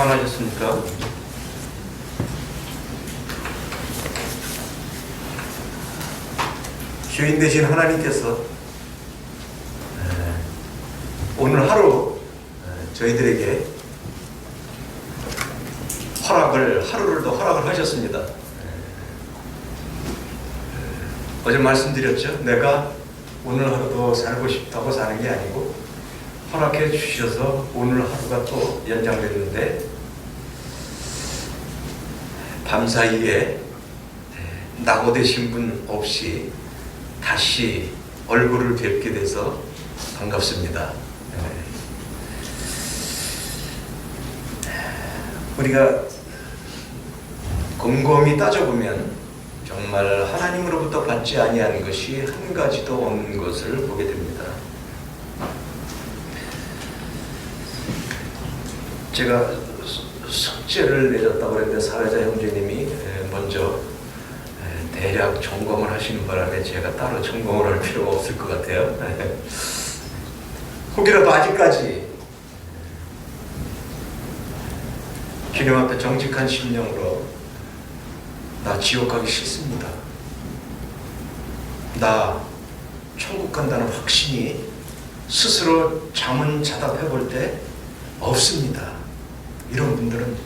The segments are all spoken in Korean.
잘하셨습니까? 주인 되신 하나님께서 오늘 하루 저희들에게 하루를 더 허락을 하셨습니다. 어제 말씀드렸죠? 내가 오늘 하루 더 살고 싶다고 사는 게 아니고 허락해 주셔서 오늘 하루가 또 연장됐는데, 밤사이에 낙오되신 분 없이 다시 얼굴을 뵙게 돼서 반갑습니다. 우리가 곰곰이 따져보면 정말 하나님으로부터 받지 아니하는 것이 한 가지도 없는 것을 보게 됩니다. 제가 숙제를 내줬다고 그랬는데 사회자 형제님이 먼저 대략 점검을 하시는 바람에 제가 따로 점검을 할 필요가 없을 것 같아요. 혹이라도 아직까지 주님 앞에 정직한 심령으로 나 지옥 가기 싫습니다, 나 천국 간다는 확신이 스스로 자문자답해 볼 때 없습니다, 이런 분들은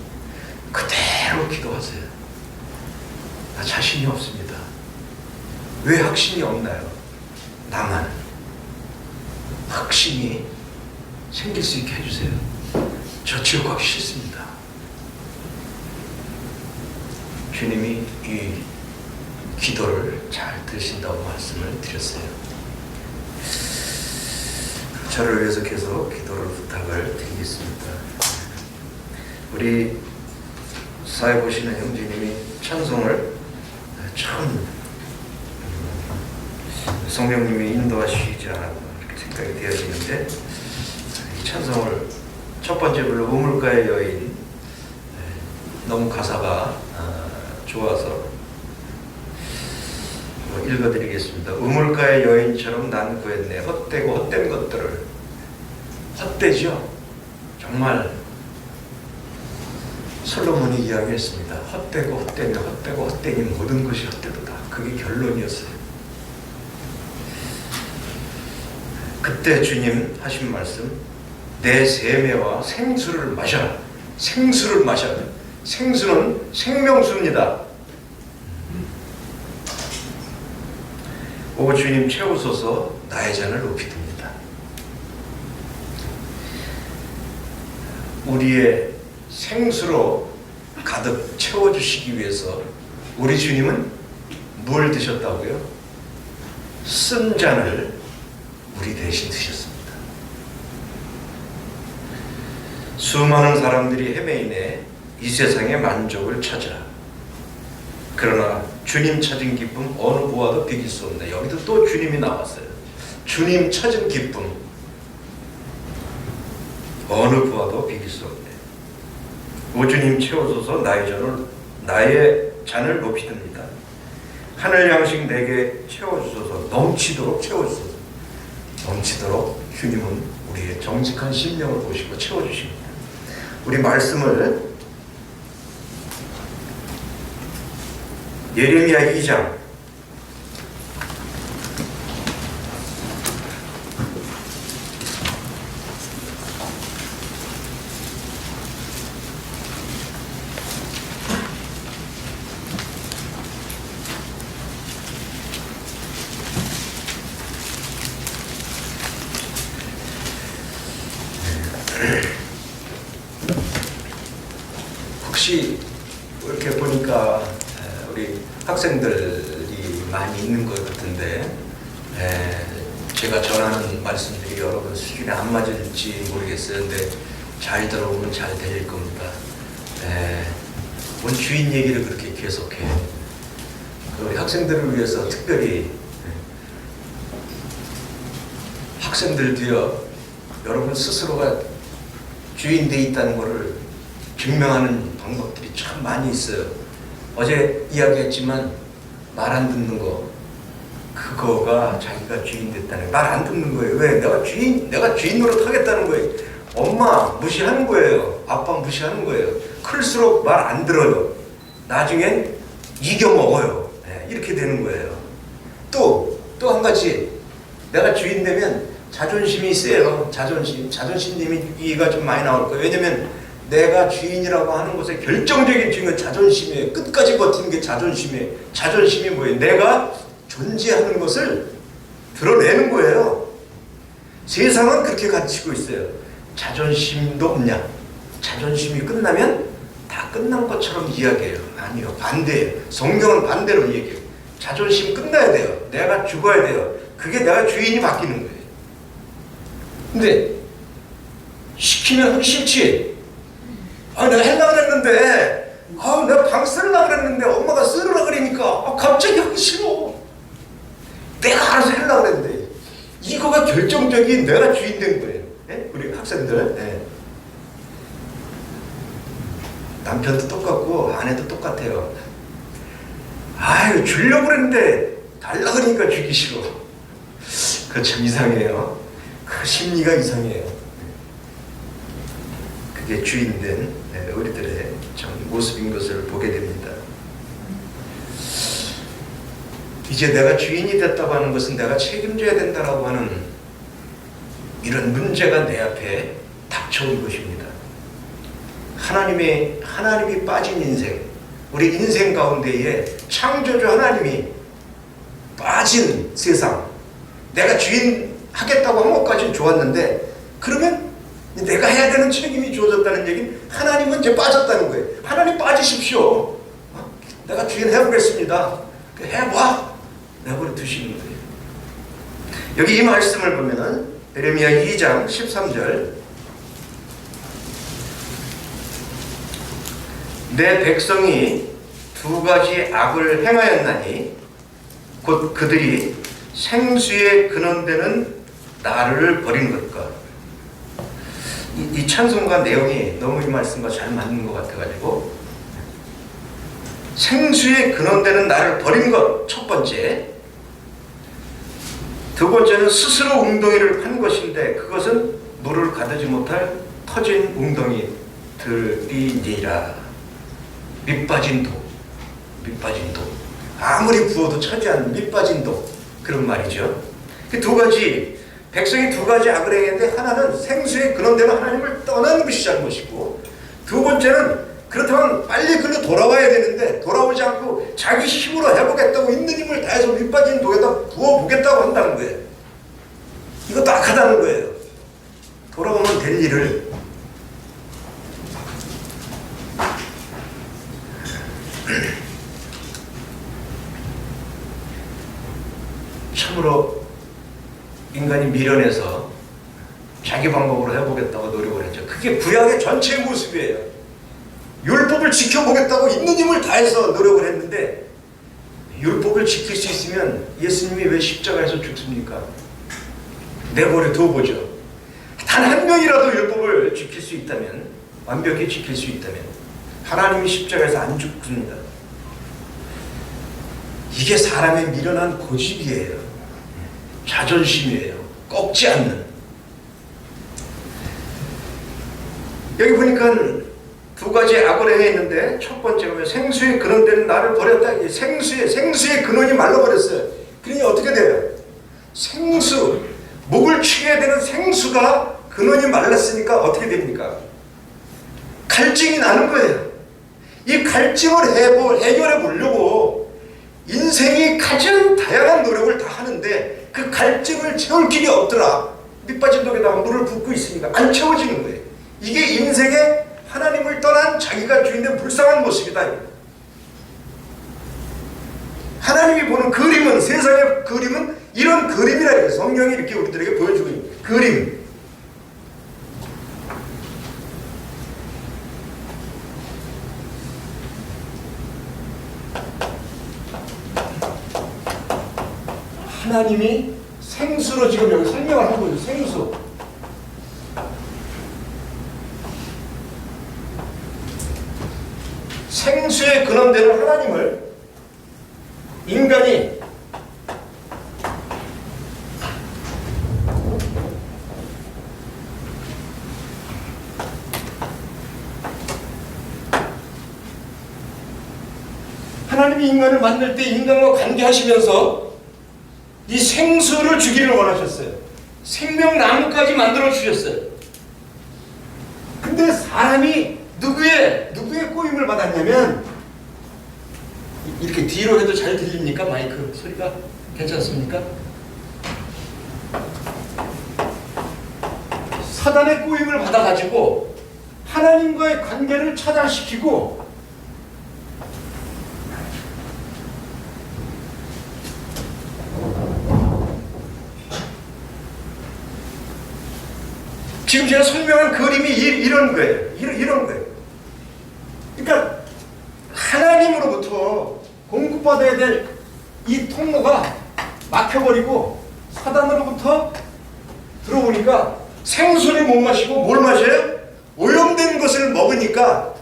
그대로 기도하세요. 나 자신이 없습니다. 왜 확신이 없나요? 나만 확신이 생길 수 있게 해주세요. 저 지옥 가기 싫습니다. 주님이 이 기도를 잘 들으신다고 말씀을 드렸어요. 저를 위해서 계속 기도를 부탁을 드리겠습니다. 우리 사회 보시는 형제님이 찬송을 처음 성령님이 인도하시지 않았나 이렇게 생각이 되어지는데, 이 찬송을 첫 번째 불러 우물가의 여인, 너무 가사가 좋아서 읽어드리겠습니다. 우물가의 여인처럼 난 구했네. 헛되고 헛된 것들을. 헛되죠? 정말 솔로몬이 이야기했습니다. 헛되고 헛되며 헛되고 헛되니 모든 것이 헛되도다. 그게 결론이었어요. 그때 주님 하신 말씀, 내 세매와 생수를 마셔라. 생수를 마셔라. 생수는 생명수입니다. 오 주님 채우소서, 나의 잔을 높이 듭니다. 우리의 생수로 가득 채워주시기 위해서 우리 주님은 뭘 드셨다고요? 쓴 잔을 우리 대신 드셨습니다. 수많은 사람들이 헤매이네 이 세상의 만족을 찾아. 그러나 주님 찾은 기쁨 어느 보아도 비길 수 없네. 여기도 또 주님이 나왔어요. 주님 찾은 기쁨 어느 보아도 비길 수 없네. 오 주님 채워줘서 나의 잔을 높이 듭니다. 하늘 양식 내게 채워주소서. 넘치도록 채워주소서. 넘치도록 주님은 우리의 정직한 심령을 보시고 채워주십니다. 우리 말씀을 예레미야 2장 혹시 이렇게 보니까 우리 학생들이 많이 있는 것 같은데, 제가 전하는 말씀들이 여러분 수준에 안 맞을지 모르겠어요. 근데 잘 들어보면 잘 들릴 겁니다. 뭔 주인 얘기를 그렇게 계속해. 우리 학생들을 위해서 특별히 학생들도요, 여러분 스스로가 주인 돼 있다는 것을 증명하는 방법들이 참 많이 있어요. 어제 이야기했지만 말 안 듣는 거, 그거가 자기가 주인 됐다는, 말 안 듣는 거예요. 왜? 내가 주인 노릇 하겠다는 거예요. 엄마 무시하는 거예요. 아빠 무시하는 거예요. 클수록 말 안 들어요. 나중엔 이겨먹어요. 네, 이렇게 되는 거예요. 또 한 가지, 내가 주인 되면 자존심이 세요. 자존심이 좀 많이 나올 거예요. 왜냐면 내가 주인이라고 하는 것에 결정적인 중요한 자존심이에요. 끝까지 버티는 게 자존심이에요. 자존심이 뭐예요? 내가 존재하는 것을 드러내는 거예요. 세상은 그렇게 가르치고 있어요. 자존심도 없냐? 자존심이 끝나면 다 끝난 것처럼 이야기해요. 아니요, 반대예요. 성경은 반대로 얘기해요. 자존심 끝나야 돼요. 내가 죽어야 돼요. 그게 내가 주인이 바뀌는 거예요. 근데 시키면 하기 싫지. 내가 하려고 그랬는데, 내가 방 쓰려고 그랬는데 엄마가 쓰려고 그러니까 갑자기 하기 싫어. 내가 알아서 하려고 그랬는데, 이거가 결정적인 내가 주인 된 거예요. 네? 우리 학생들. 네. 남편도 똑같고 아내도 똑같아요. 주려고 그랬는데 달라고 그러니까 주기 싫어. 그거 참 이상해요. 그 심리가 이상해요. 그게 주인된 우리들의 참 모습인 것을 보게 됩니다. 이제 내가 주인이 됐다고 하는 것은 내가 책임져야 된다라고 하는 이런 문제가 내 앞에 닥쳐온 것입니다. 하나님이 빠진 인생, 우리 인생 가운데에 창조주 하나님이 빠진 세상, 내가 주인 하겠다고 한 것까지는 좋았는데, 그러면 내가 해야 되는 책임이 주어졌다는 얘기는 하나님은 이제 빠졌다는 거예요. 하나님 빠지십시오. 내가 주인 해보겠습니다. 해봐. 내버려 두시는 거예요. 여기 이 말씀을 보면은 예레미야 2장 13절, 내 백성이 두 가지 악을 행하였나니 곧 그들이 생수의 근원되는 나를 버린 것과, 이 찬송가 내용이 너무 이 말씀과 잘 맞는 것 같아가지고, 생수의 근원되는 나를 버린 것 첫 번째, 두 번째는 스스로 웅덩이를 판 것인데 그것은 물을 가두지 못할 터진 웅덩이들이니라. 밑빠진 도, 아무리 부어도 차지 않는 밑빠진 도, 그런 말이죠. 그 두 가지, 백성이 두 가지 악을 행했는데, 하나는 생수의 근원되는 하나님을 떠나는 것이 잘못이고, 두 번째는 그렇다면 빨리 그로 돌아와야 되는데 돌아오지 않고 자기 힘으로 해보겠다고 있는 힘을 다해서 밑빠진 독에다 부어보겠다고 한다는 거예요. 이것도 악하다는 거예요. 돌아오면 될 일을 참으로 인간이 미련해서 자기 방법으로 해보겠다고 노력을 했죠. 그게 구약의 전체 모습이에요. 율법을 지켜보겠다고 있는 힘을 다해서 노력을 했는데, 율법을 지킬 수 있으면 예수님이 왜 십자가에서 죽습니까? 내버려 둬보죠. 단 한 명이라도 율법을 지킬 수 있다면, 완벽히 지킬 수 있다면 하나님이 십자가에서 안 죽습니다. 이게 사람의 미련한 고집이에요. 자존심이에요. 꺾지 않는. 여기 보니까 두 가지 악을 행했는데, 첫 번째가 생수의 근원되는 나를 버렸다. 생수의 근원이 말라버렸어요. 그러니 어떻게 돼요? 생수, 목을 취해야 되는 생수가 근원이 말랐으니까 어떻게 됩니까? 갈증이 나는 거예요. 이 갈증을 해결해 보려고 인생이 가장 다양한 노력을 다 하는데, 그 갈증을 채울 길이 없더라. 밑빠진 독에다가 물을 붓고 있으니까 안 채워지는 거예요. 이게 인생의 하나님을 떠난 자기가 주인된 불쌍한 모습이다. 하나님이 보는 그림은, 세상의 그림은 이런 그림이라 해요. 성경이 이렇게 우리들에게 보여주고 있는 그림. 하나님이 생수로 지금 여기 설명을 하고 있어요. 생수. 생수의 근원되는 하나님을 인간이 하나님이 인간을 만들 때 인간과 관계하시면서 이 생수를 주기를 원하셨어요. 생명나무까지 만들어 주셨어요. 근데 사람이 누구의 꼬임을 받았냐면, 이렇게 뒤로 해도 잘 들립니까? 마이크 소리가 괜찮습니까? 사단의 꼬임을 받아가지고 하나님과의 관계를 차단시키고 지금 제가 설명한 그림이 이런 거예요. 이런 거예요. 그러니까 하나님으로부터 공급받아야 될 이 통로가 막혀버리고 사단으로부터 들어오니까 생수를 못 마시고 뭘 마셔요? 오염된 것을 먹으니까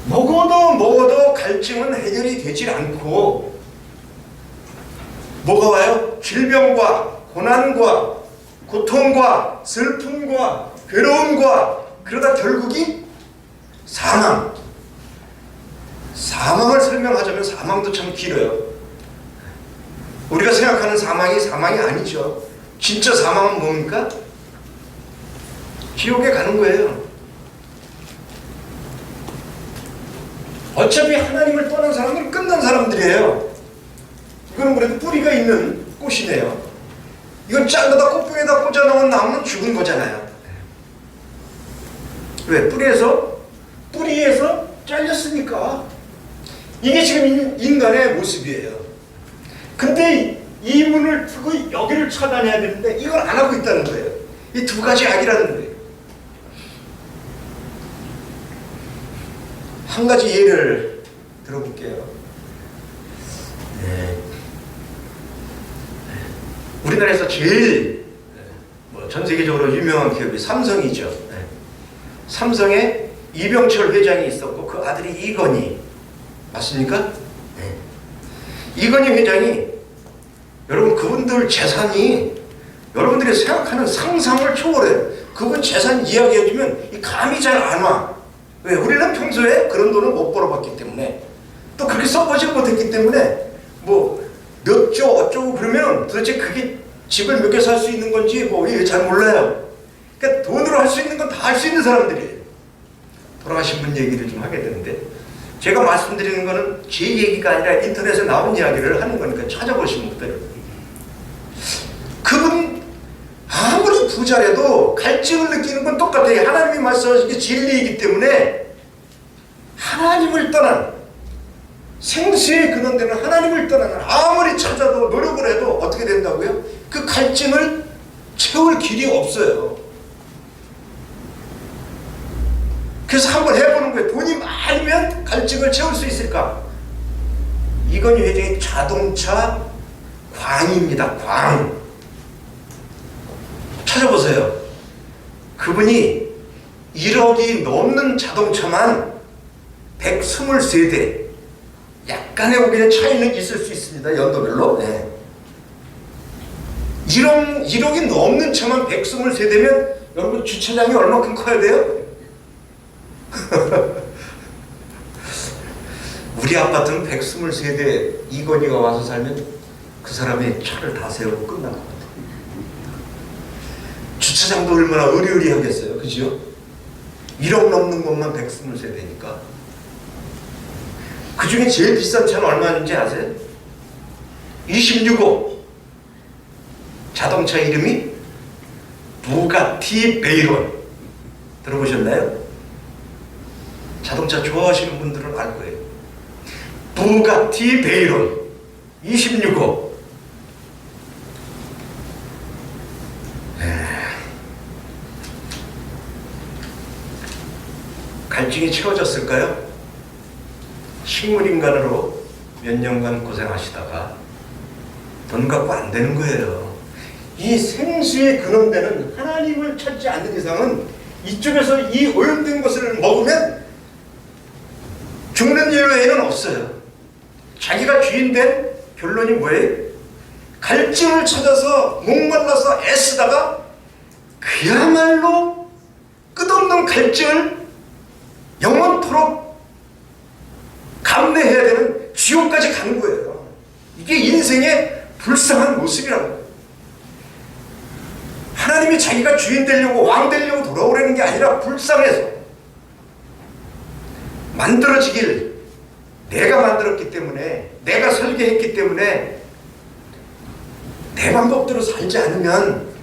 먹어도 갈증은 해결이 되질 않고 뭐가 와요? 질병과 고난과 고통과 슬픔과 괴로움과, 그러다 결국이 사망을 설명하자면 사망도 참 길어요. 우리가 생각하는 사망이 아니죠. 진짜 사망은 뭡니까? 지옥에 가는 거예요. 어차피 하나님을 떠난 사람들은 끝난 사람들이에요. 이거는 그래도 뿌리가 있는 꽃이네요. 이건 잘라다 꽃병에다 꽂아놓은 나무는 죽은 거잖아요. 왜? 뿌리에서 잘렸으니까. 이게 지금 인간의 모습이에요. 근데 이 문을 트고 여기를 차단해야 되는데 이걸 안 하고 있다는 거예요. 이 두 가지 악이라는 거예요. 한 가지 예를 들어볼게요. 우리나라에서 제일 전 세계적으로 유명한 기업이 삼성이죠. 삼성에 이병철 회장이 있었고 그 아들이 이건희, 맞습니까? 이건희 회장이, 여러분 그분들 재산이 여러분들이 생각하는 상상을 초월해요. 그분 재산 이야기해주면 감이 잘 안 와. 왜? 우리는 평소에 그런 돈을 못 벌어봤기 때문에, 또 그렇게 써보지 못했기 때문에 뭐 몇 조 어쩌고 그러면 도대체 그게 집을 몇 개 살 수 있는 건지 잘 몰라요. 그러니까 돈으로 할 수 있는 건 다 할 수 있는 사람들이에요. 돌아가신 분 얘기를 좀 하게 되는데, 제가 말씀드리는 거는 제 얘기가 아니라 인터넷에 나온 이야기를 하는 거니까 찾아보시면 돼요. 그분 아무리 부자라도 갈증을 느끼는 건 똑같아요. 하나님이 말씀하신 게 진리이기 때문에 하나님을 떠난, 생수의 근원되는 하나님을 떠나는, 아무리 찾아도 노력을 해도 어떻게 된다고요? 그 갈증을 채울 길이 없어요. 그래서 한번 해보는 거예요. 돈이 많으면 갈증을 채울 수 있을까? 이건희 회장의 자동차 광입니다. 광. 찾아보세요. 그분이 1억이 넘는 자동차만 123대, 약간의 그냥 차이는 있을 수 있습니다. 연도별로. 1억이 넘는 차만 123대면 여러분 주차장이 얼마큼 커야 돼요? 우리 아파트는 123대 이건희가 와서 살면 그 사람이 차를 다 세우고 끝난 것 같아요. 주차장도 얼마나 의리의리하겠어요. 그죠? 1억 넘는 것만 123대니까. 그 중에 제일 비싼 차는 얼마인지 아세요? 26억. 자동차 이름이 부가티 베이론. 들어보셨나요? 자동차 좋아하시는 분들은 알 거예요. 부가티 베이론 26억. 갈증이 채워졌을까요? 식물인간으로 몇 년간 고생하시다가 돈 갖고 안 되는 거예요. 이 생수의 근원되는 하나님을 찾지 않는 이상은 이쪽에서 이 오염된 것을 먹으면 죽는 일 외에는 없어요. 자기가 주인된 결론이 뭐예요? 갈증을 찾아서 목말라서 애쓰다가 그야말로 갈증을 영원토록 감내해야 되는 지옥까지 가는 거예요. 이게 인생의 불쌍한 모습이라고. 하나님이 자기가 주인 되려고 왕 되려고 돌아오라는 게 아니라 불쌍해서 만들어지길 내가 만들었기 때문에, 내가 설계했기 때문에 내 방법대로 살지 않으면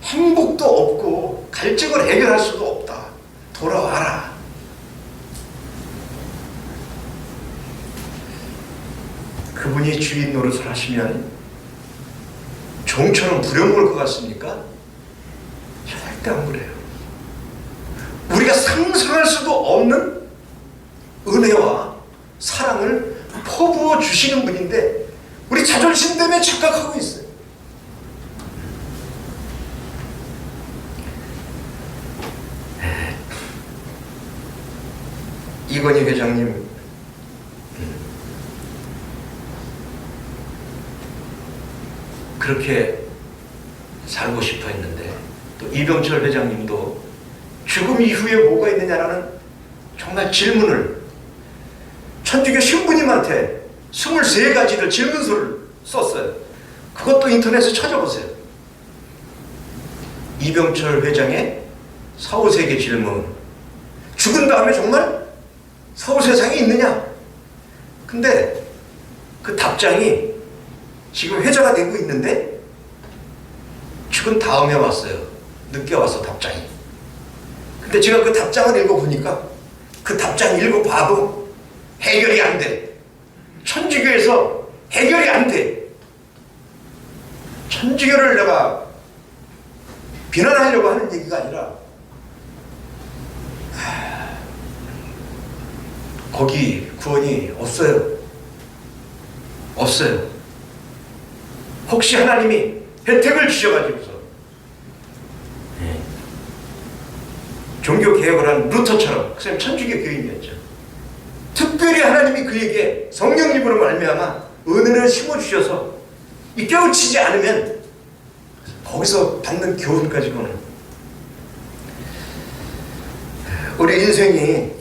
행복도 없고 갈증을 해결할 수도 없다. 돌아와라. 그분이 주인 노릇을 하시면 종처럼 부려먹을 것 같습니까? 절대 안 그래요. 우리가 상상할 수도 없는 은혜와 사랑을 퍼부어 주시는 분인데 우리 자존심 때문에 착각하고 있어요. 이건희 회장님, 그렇게 살고 싶어 했는데, 또 이병철 회장님도 죽음 이후에 뭐가 있느냐라는 정말 질문을 천주교 신부님한테 23가지를 질문서를 썼어요. 그것도 인터넷에 찾아보세요. 이병철 회장의 사후세계 질문. 죽은 다음에 정말 사후세상이 있느냐? 근데 그 답장이 지금 회자가 되고 있는데 죽은 다음에 왔어요. 늦게 와서 답장이. 근데 제가 그 답장을 읽어보니까 그 답장 읽어봐도 해결이 안 돼. 천주교에서 해결이 안 돼. 천주교를 내가 비난하려고 하는 얘기가 아니라 거기 구원이 없어요. 없어요. 혹시 하나님이 혜택을 주셔가지고서 종교개혁을 한 루터처럼, 그 사람이 천주교 교인이었죠. 특별히 하나님이 그에게 성령 입으로 말미암아 은혜를 심어주셔서 이 깨우치지 않으면 거기서 받는 교훈 가지고는 우리 인생이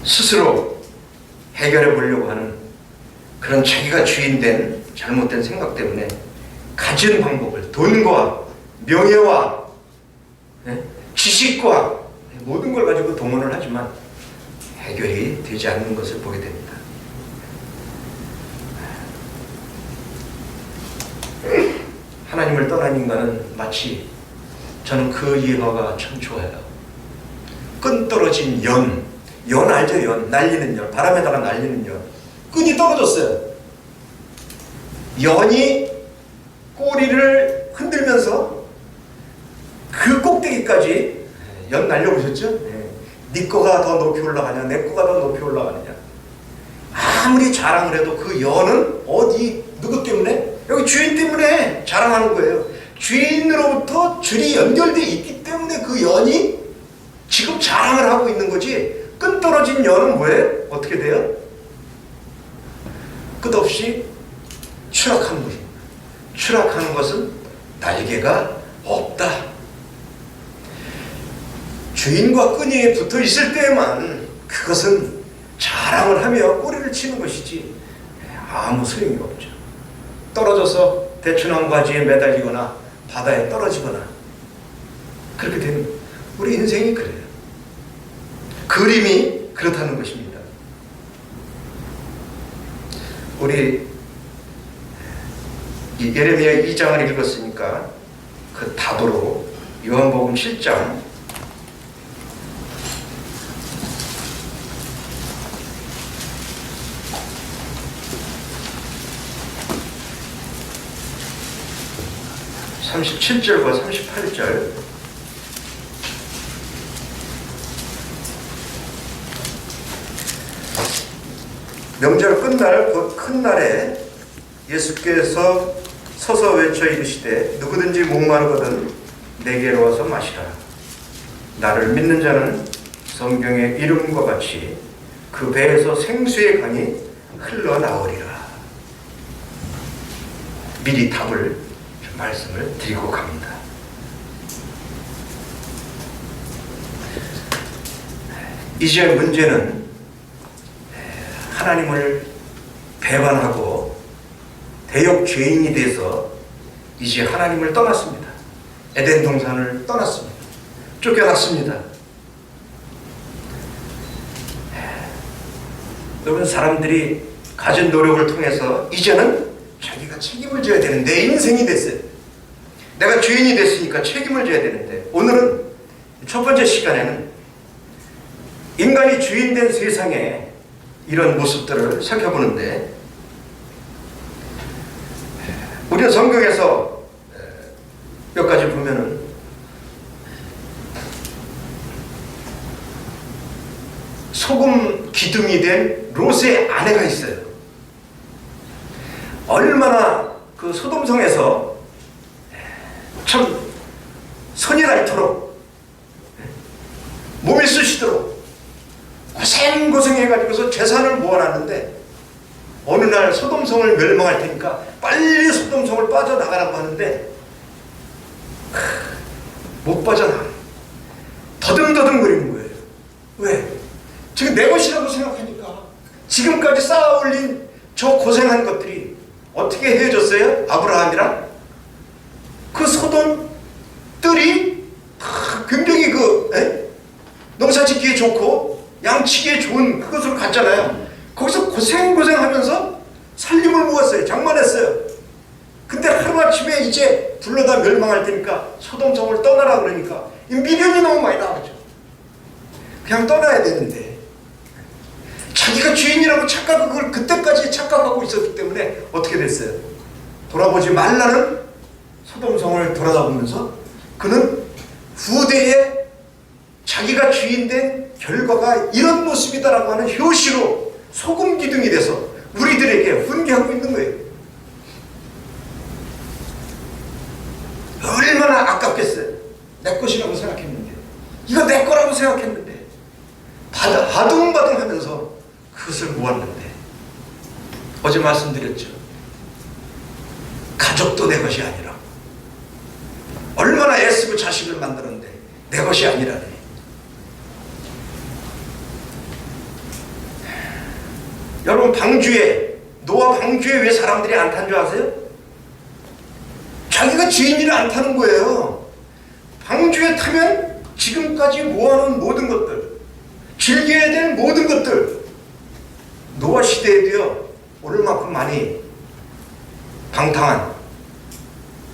스스로 해결해 보려고 하는 그런 자기가 주인된 잘못된 생각 때문에 가진 방법을, 돈과 명예와 지식과 모든 걸 가지고 동원을 하지만 해결이 되지 않는 것을 보게 됩니다. 하나님을 떠난 인간은 마치, 저는 그 예화가 참 좋아요. 끈 떨어진 연 알죠? 연, 날리는 연, 바람에다가 날리는 연. 끈이 떨어졌어요. 연이 꼬리를 흔들면서 그 꼭대기까지 연 날려보셨죠? 네 거가 더 높이 올라가냐, 내 거가 더 높이 올라가느냐. 아무리 자랑을 해도 그 연은 어디, 누구 때문에? 여기 주인 때문에 자랑하는 거예요. 주인으로부터 줄이 연결되어 있기 때문에 그 연이 지금 자랑을 하고 있는 거지. 끈 떨어진 연은 뭐예요? 어떻게 돼요? 끝없이 추락하는 것입니다. 추락하는 것은 날개가 없다. 주인과 끈이 붙어 있을 때에만 그것은 자랑을 하며 꼬리를 치는 것이지 아무 소용이 없죠. 떨어져서 대추나무 가지에 매달리거나 바다에 떨어지거나 그렇게 되는, 우리 인생이 그래요. 그림이 그렇다는 것입니다. 우리 이 예레미야 2장을 읽었으니까 그 답으로 요한복음 7장 37절과 38절 명절 끝날 곧 큰 날에 예수께서 서서 외쳐 이르시되 누구든지 목마르거든 내게로 와서 마시라. 나를 믿는 자는 성경의 이름과 같이 그 배에서 생수의 강이 흘러나오리라. 미리 답을 말씀을 드리고 갑니다. 이제 문제는 하나님을 배반하고 대역 죄인이 돼서 이제 하나님을 떠났습니다. 에덴 동산을 떠났습니다. 쫓겨났습니다. 여러분, 사람들이 가진 노력을 통해서 이제는 자기가 책임을 져야 되는 내 인생이 됐어요. 내가 죄인이 됐으니까 책임을 져야 되는데, 오늘은 첫 번째 시간에는 인간이 주인된 세상에 이런 모습들을 살펴보는데, 우리는 성경에서 몇 가지 보면은 소금 기둥이 된 롯의 아내가 있어요. 얼마나 그 소돔성에서 참 선이 닳도록 몸이 쑤시도록 고생해가지고서 재산을 모아놨는데, 어느 날 소돔성을 멸망할 테니까 빨리 소돔성을 빠져나가라고 하는데 못 빠져나가. 더듬더듬거리는 거예요. 왜? 지금 내 것이라고 생각하니까. 지금까지 쌓아 올린 저 고생한 것들이 어떻게 헤어졌어요? 아브라함이랑 그 소돔 뜰이 굉장히 농사 짓기에 좋고 양치기에 좋은 그것으로 갔잖아요. 거기서 고생하면서 살림을 모았어요. 장만했어요. 근데 하루아침에 이제 불러다 멸망할 테니까 소돔성을 떠나라 그러니까 이 미련이 너무 많이 나오죠. 그냥 떠나야 되는데, 자기가 주인이라고 그걸 그때까지 착각하고 있었기 때문에 어떻게 됐어요? 돌아보지 말라는 소돔성을 돌아다보면서 그는 후대에 자기가 주인된 결과가 이런 모습이다라고 하는 효시로 소금 기둥이 돼서 우리들에게 훈계하고 있는 거예요. 얼마나 아깝겠어요. 내 것이라고 생각했는데, 이거 내 거라고 생각했는데, 바둥바둥 하면서 그것을 모았는데, 어제 말씀드렸죠. 가족도 내 것이 아니라, 얼마나 애쓰고 자식을 만들었는데 내 것이 아니라네. 여러분, 노아 방주에 왜 사람들이 안 탄 줄 아세요? 자기가 주인이라 안 타는 거예요. 방주에 타면 지금까지 모아놓은 모든 것들, 즐겨야 될 모든 것들, 노아 시대에도요, 오를 만큼 많이 방탕한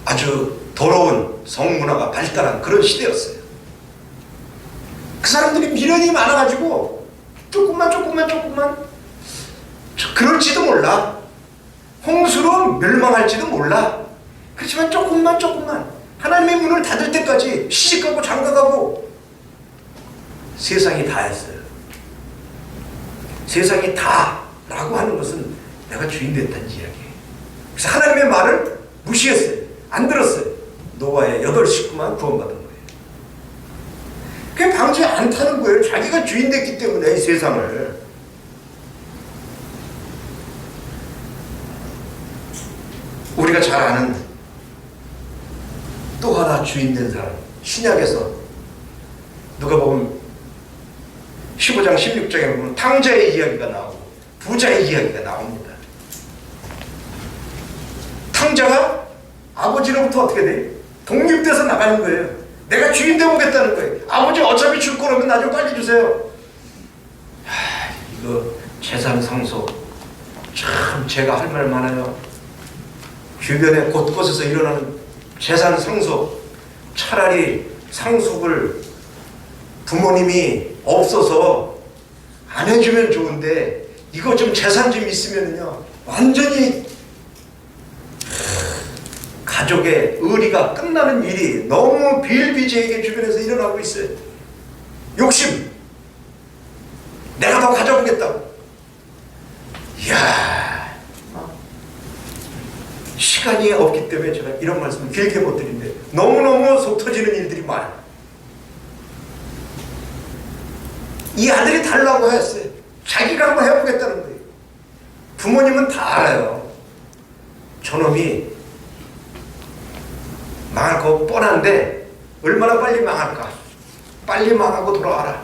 아주 더러운 성문화가 발달한 그런 시대였어요. 그 사람들이 미련이 많아가지고 조금만 그럴지도 몰라. 홍수로 멸망할지도 몰라. 그렇지만 조금만 하나님의 문을 닫을 때까지 시집가고 장가가고 세상이 다였어요. 세상이 다라고 하는 것은 내가 주인 됐다는 이야기예요. 그래서 하나님의 말을 무시했어요. 안 들었어요. 노아의 8 식구만 구원받은 거예요. 그게 방주에 안 타는 거예요. 자기가 주인 됐기 때문에 이 세상을. 우리가 잘 아는 또 하나 주인 된 사람, 신약에서 누가 보면 15장 16장에 보면 탕자의 이야기가 나오고 부자의 이야기가 나옵니다. 탕자가 아버지로부터 어떻게 돼? 독립돼서 나가는 거예요. 내가 주인 되보겠다는 거예요. 아버지 어차피 줄 거라면 나 좀 빨리 주세요. 이거 재산 상속 참 제가 할 말 많아요. 주변에 곳곳에서 일어나는 재산 상속, 차라리 상속을 부모님이 없어서 안 해주면 좋은데 이거 좀 재산 좀 있으면요 완전히 가족의 의리가 끝나는 일이 너무 비일비재하게 주변에서 일어나고 있어요. 욕심, 내가 더 가져보겠다고. 이야, 시간이 없기 때문에 제가 이런 말씀을 길게 못 드리는데 너무너무 속 터지는 일들이 많아요. 이 아들이 달라고 했어요. 자기가 한번 해보겠다는 거예요. 부모님은 다 알아요. 저놈이 망할 거 뻔한데 얼마나 빨리 망할까. 빨리 망하고 돌아와라.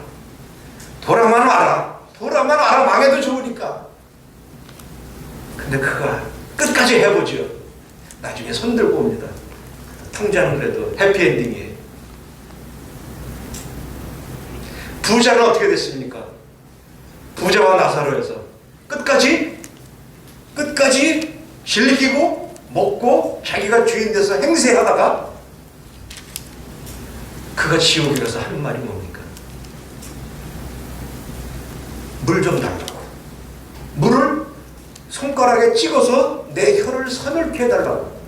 보라만 와라. 보라만 와라. 망해도 좋으니까. 근데 그가 끝까지 해보죠. 나중에 손들고 옵니다. 통자는 그래도 해피엔딩이에요. 부자는 어떻게 됐습니까? 부자와 나사로에서 끝까지 즐기고 먹고 자기가 주인 돼서 행세하다가 그가 지옥이라서 하는 말이 뭡니까? 물 좀 달라고. 물을 손가락에 찍어서 내 혀를 서늘케 해달라고.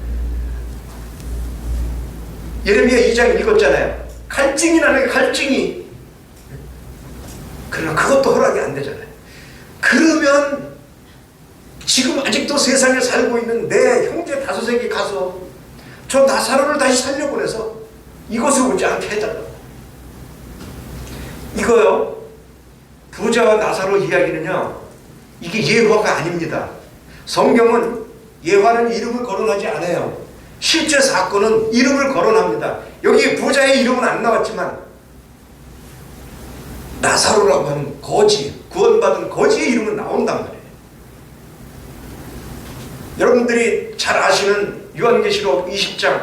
예레미야 2장 읽었잖아요. 갈증이 나는 갈증이. 그러나 그것도 허락이 안 되잖아요. 그러면 지금 아직도 세상에 살고 있는 내 형제 5에게 가서 저 나사로를 다시 살려보내서 이곳에 오지 않게 해달라고. 이거요, 부자와 나사로 이야기는요, 이게 예화가 아닙니다. 성경은 예화는 이름을 거론하지 않아요. 실제 사건은 이름을 거론합니다. 여기 부자의 이름은 안 나왔지만 나사로라고 하는 거지, 구원받은 거지의 이름은 나온단 말이에요. 여러분들이 잘 아시는 요한계시록 20장에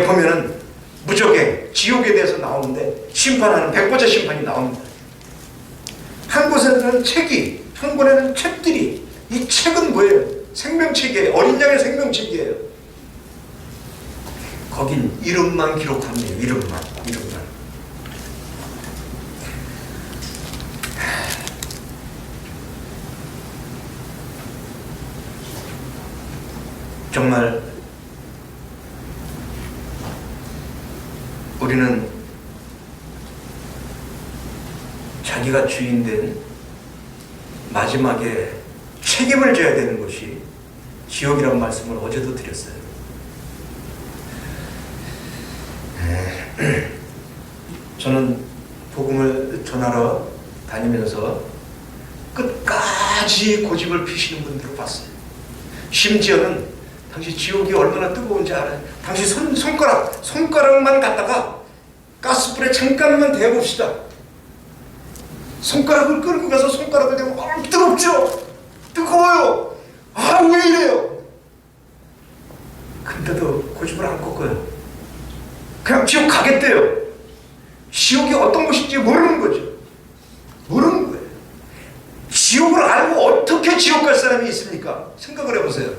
보면은 무적의 지옥에 대해서 나오는데 심판하는 백보자 심판이 나옵니다. 한 곳에는 책이, 한 곳에는 책들이. 이 책은 뭐예요? 생명책이에요. 어린 양의 생명책이에요. 거긴 이름만 기록합니다. 이름만. 정말 우리는 자기가 주인된 마지막에 책임을 져야 되는 것이 지옥이라는 말씀을 어제도 드렸어요. 저는 복음을 전하러 다니면서 끝까지 고집을 피시는 분들을 봤어요. 심지어는 당시 지옥이 얼마나 뜨거운지 알아요. 당시 손가락만 갖다가 가스불에 잠깐만 대봅시다. 손가락을 끌고 가서 손가락을 대고 뜨겁죠? 뜨거워요. 아, 왜 이래요? 근데도 고집을 안 꺾어요. 그냥 지옥 가겠대요. 지옥이 어떤 곳인지 모르는 거죠. 모르는 거예요. 지옥을 알고 어떻게 지옥 갈 사람이 있습니까? 생각을 해보세요.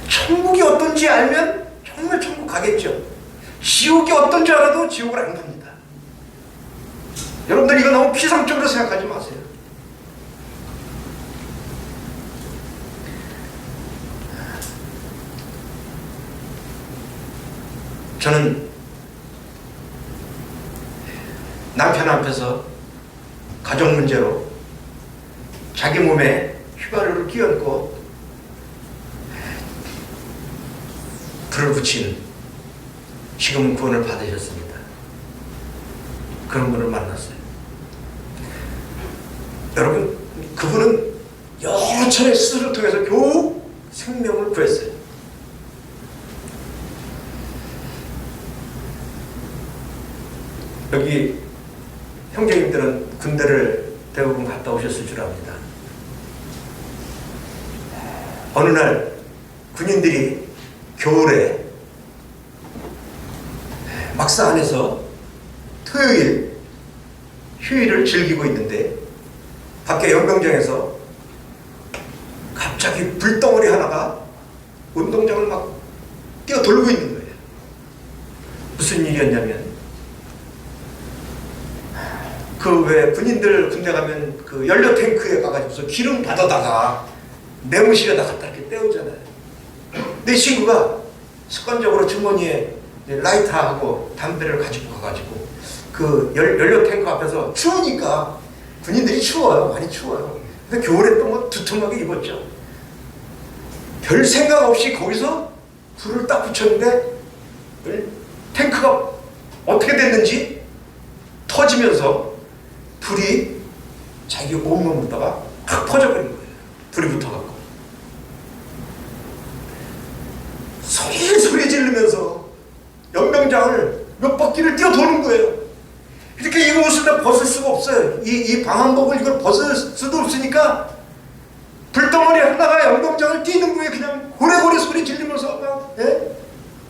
천국이 어떤지 알면 정말 천국 가겠죠. 지옥이 어떤지 알아도 지옥을 안 갑니다. 여러분들 이거 너무 피상적으로 생각하지 마세요. 저는 남편 앞에서 가정 문제로 자기 몸에 휘발유를 끼얹고 불을 붙인, 지금은 구원을 받으셨습니다. 그런 분을 만났어요. 여러분, 그분은 여러 차례 수술을 통해서 겨우 생명을 구했어요. 여기 형제님들은 군대를 대부분 갔다 오셨을 줄 압니다. 어느 날 군인들이 겨울에 막사 안에서 토요일 휴일을 즐기고 있는데 밖에 연병장에서 갑자기 불덩어리 하나가 운동장을 막 뛰어돌고 있는 거예요. 무슨 일이었냐면 그 왜 군인들 군대 가면 그 연료 탱크에 가가지고서 기름 받아다가 내무실에다 갖다 이렇게 떼우잖아요. 내 친구가 습관적으로 주머니에 라이터하고 담배를 가지고 가가지고 그 연료 탱크 앞에서 추우니까 군인들이 추워요. 많이 추워요. 근데 겨울에 또 뭐 두툼하게 입었죠. 별 생각 없이 거기서 불을 딱 붙였는데 탱크가 어떻게 됐는지 터지면서 불이 자기 온몸에다가 확 퍼져버린 거예요. 불이 붙어갖고 소리 지르면서 연병장을 몇 바퀴를 뛰어도는 거예요. 이걸 벗을 수가 없어요. 이 방한복을 이걸 벗을 수도 없으니까 불덩어리 하나가 영동장을 뛰는 거에 그냥 고래고래 소리 지르면서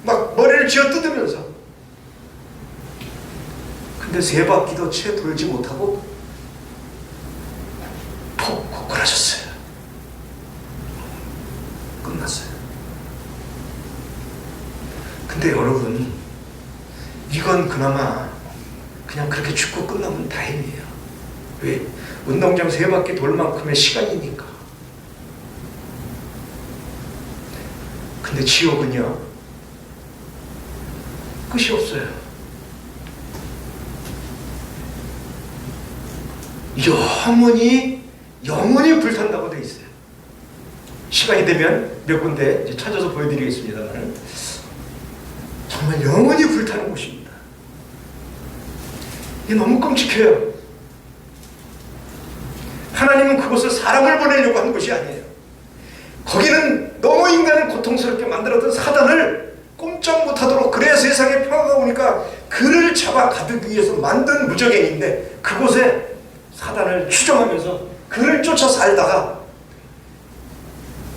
막 머리를 쥐어뜯으면서. 근데 3바퀴도 채 돌지 못하고 푹 고꾸라졌어요. 끝났어요. 근데 여러분, 이건 그나마 그냥 그렇게 죽고 끝나면 다행이에요. 왜? 운동장 3바퀴 돌 만큼의 시간이니까. 근데 지옥은요, 끝이 없어요. 영원히 불탄다고 되어 있어요. 시간이 되면 몇 군데 이제 찾아서 보여드리겠습니다만, 정말 영원히 불타는 곳입니다. 이게 너무 끔찍해요. 하나님은 그곳을 사람을 보내려고 한 것이 아니에요. 거기는 너무 인간을 고통스럽게 만들었던 사단을 꼼짝 못하도록, 그래야 세상에 평화가 오니까 그를 잡아 가두기 위해서 만든 무적행인데, 그곳에 사단을 추종하면서 그를 쫓아 살다가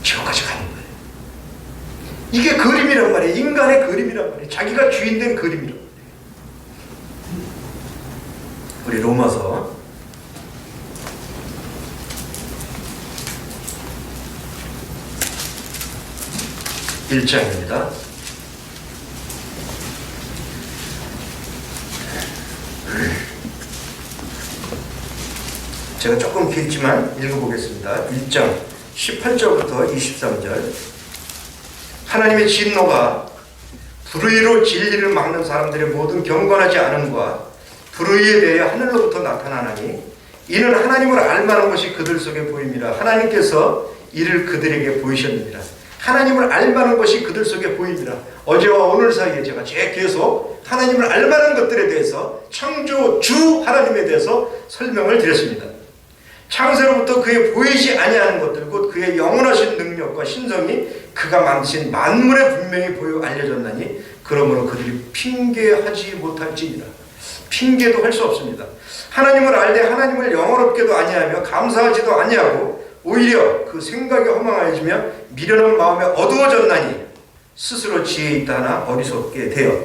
지옥까지 가는 거예요. 이게 그림이란 말이에요. 인간의 그림이란 말이에요. 자기가 주인된 그림이란 말이에요. 우리 로마서 1장입니다. 제가 조금 길지만 읽어보겠습니다. 1장 18절부터 23절. 하나님의 진노가 불의로 진리를 막는 사람들의 모든 경건하지 않음과 불의에 대해 하늘로부터 나타나나니, 이는 하나님을 알만한 것이 그들 속에 보입니다. 하나님께서 이를 그들에게 보이셨느니라. 하나님을 알만한 것이 그들 속에 보입니다. 어제와 오늘 사이에 제가 계속 하나님을 알만한 것들에 대해서, 창조주 하나님에 대해서 설명을 드렸습니다. 창세로부터 그의 보이지 아니하는 것들, 곧 그의 영원하신 능력과 신성이 그가 만드신 만물에 분명히 보여 알려졌나니, 그러므로 그들이 핑계하지 못할지니라. 핑계도 할 수 없습니다. 하나님을 알되 하나님을 영원롭게도 아니하며 감사하지도 아니하고 오히려 그 생각이 허망해지며 미련한 마음에 어두워졌나니, 스스로 지혜 있다 하나 어리석게 되어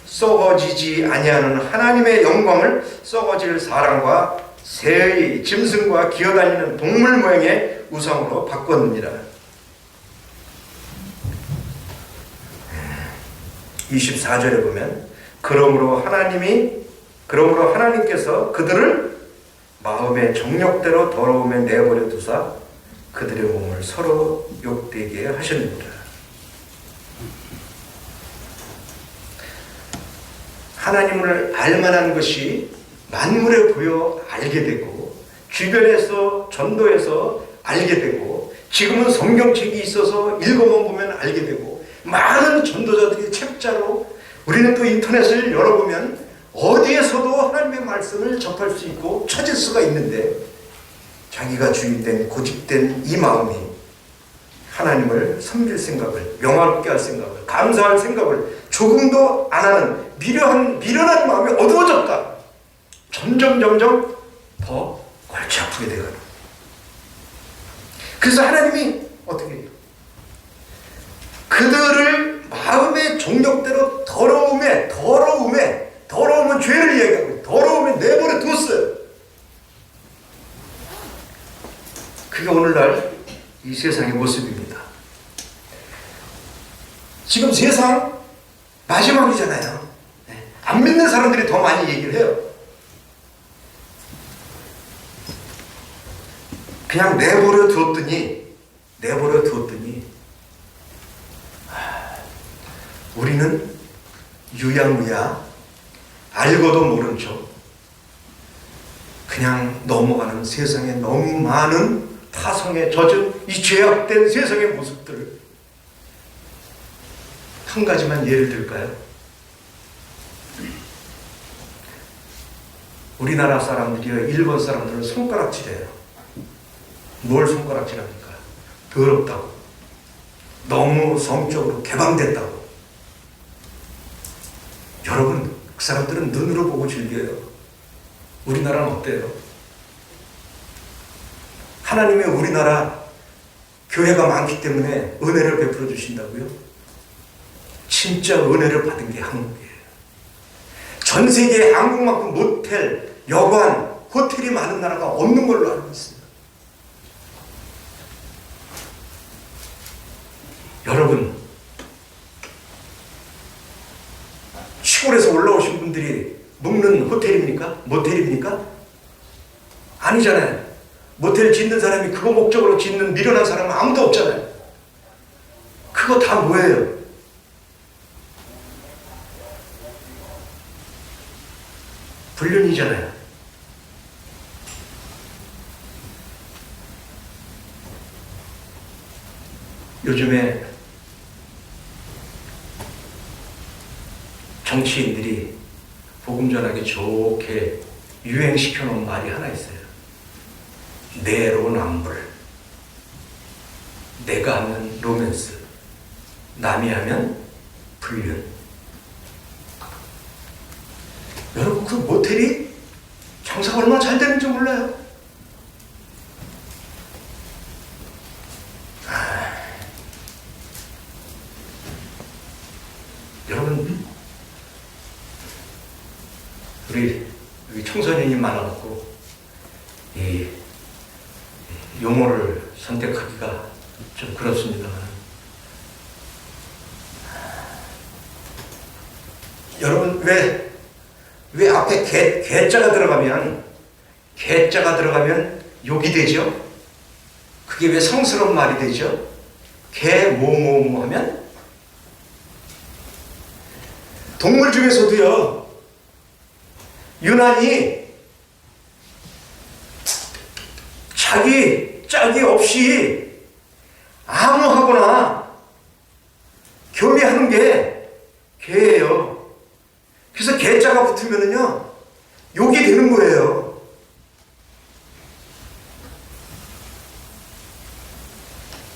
썩어지지 아니하는 하나님의 영광을 썩어질 사람과 새의 짐승과 기어다니는 동물 모양의 우상으로 바꿨느니라. 24절에 보면 그러므로 하나님께서 그들을 마음의 정욕대로 더러움에 내버려 두사 그들의 몸을 서로 욕되게 하셨느니라. 하나님을 알만한 것이 만물에 보여 알게 되고, 주변에서 전도해서 알게 되고, 지금은 성경책이 있어서 읽어만 보면 알게 되고, 많은 전도자들이 책자로, 우리는 또 인터넷을 열어보면 어디에서도 하나님의 말씀을 접할 수 있고 찾을 수가 있는데, 자기가 주인된 고집된 이 마음이 하나님을 섬길 생각을, 명화롭게 할 생각을, 감사할 생각을 조금도 안 하는 미련한 마음이 어두워졌다. 점점 더 골치 아프게 되거든. 그래서 하나님이 어떻게 해요? 그들을 마음의 종력대로 더러움은 죄를 이야기하고 더러움에 내버려 두었어요. 그게 오늘날 이 세상의 모습입니다. 지금 세상 마지막이잖아요. 안 믿는 사람들이 더 많이 얘기를 해요. 그냥 내버려 두었더니 우리는 유야무야 알고도 모른 척 그냥 넘어가는 세상에 너무 많은 타성에 젖은 이 죄악된 세상의 모습들을 한 가지만 예를 들까요? 우리나라 사람들이요, 일본 사람들은 손가락질해요. 뭘 손가락질합니까? 더럽다고, 너무 성적으로 개방됐다고. 여러분, 그 사람들은 눈으로 보고 즐겨요. 우리나라는 어때요? 하나님이 우리나라 교회가 많기 때문에 은혜를 베풀어 주신다고요? 진짜 은혜를 받은 게 한국이에요. 전 세계에 한국만큼 모텔, 여관, 호텔이 많은 나라가 없는 걸로 알고 있습니다. 여러분, 시골에서 올라오신 분들이 묵는 호텔입니까? 모텔입니까? 아니잖아요. 모텔 짓는 사람이 그거 목적으로 짓는 미련한 사람은 아무도 없잖아요. 그거 다 뭐예요? 불륜이잖아요. 요즘에 정치인들이 복음 전하기 좋게 유행시켜 놓은 말이 하나 있어요. 내로남불. 내가 하면 로맨스, 남이 하면 불륜. 여러분, 그 모텔이 장사가 얼마나 잘 되는지 몰라요. 여러분, 우리 여기 청소년이 많아갖고 이 용어를 선택하기가 좀 그렇습니다만, 여러분, 왜 앞에 개자가 들어가면 욕이 되죠? 그게 왜 성스러운 말이 되죠? 개 뭐뭐뭐 하면? 동물 중에서도요, 유난히 자기 짝이 없이 암호하거나 교미하는 게 개예요. 그래서 개자가 붙으면은요, 욕이 되는 거예요.